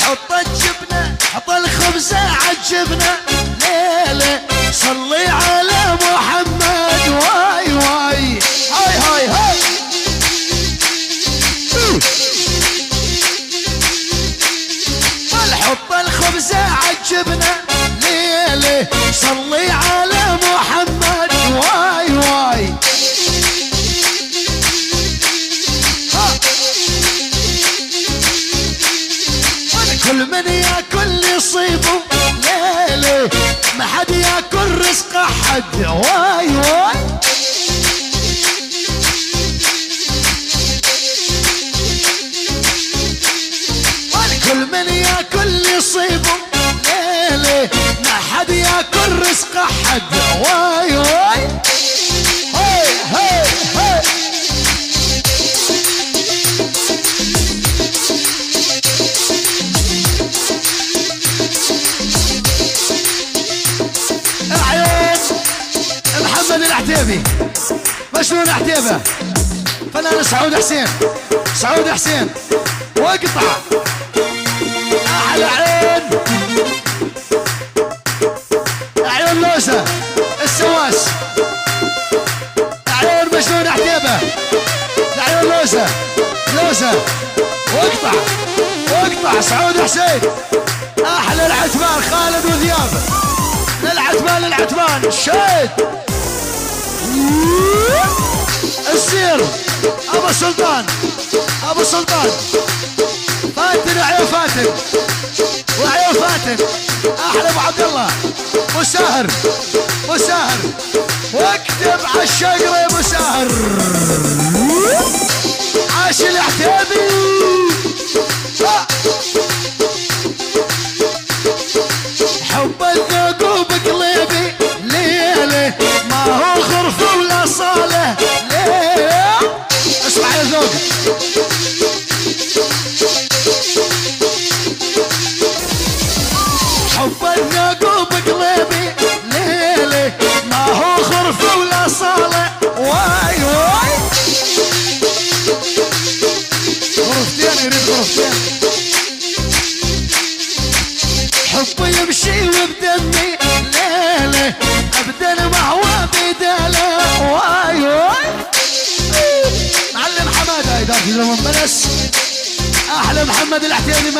حط الجبنة حط الخبزة عالجبنة ليلة صلي على محمد واي واي هاي هاي هاي حط الخبزة عالجبنة ليلة صلي على محمد واي واي كل من ياكل يصيبه ليلة ما حد ياكل رزق حد واي واي كل من ياكل يصيبه ليلة ما حد ياكل رزق حد واي واي هاي هاي هاي محمد العتيبي مشهور عتيبة فنان سعود حسين سعود حسين واقطع احلى عين عيون لوسة السواس عيون مشهور عتيبة عيون لوسة لوسة واقطع واقطع سعود حسين احلى العتبان خالد وذياب للعتبان للعتبان الشيد السير ابو سلطان ابو سلطان فاتن وعيون فاتن وعيون فاتن احلى ابو عبد الله مساهر مساهر واكتب على الشجره يا مساهر عاش العتيبي حب الذوق بقلبي ليله ما هو خرف ولا صاله ليه اسمع يا ذوق حب الذوق بقلبي ليله ما هو خرف ولا صاله واي واي غرفتين يريد غرفتين حبي يمشي وبدمي ليله ابدا ما هو بداله واي واي معلم حماده اذا في زمن بلس احلى محمد العتيبي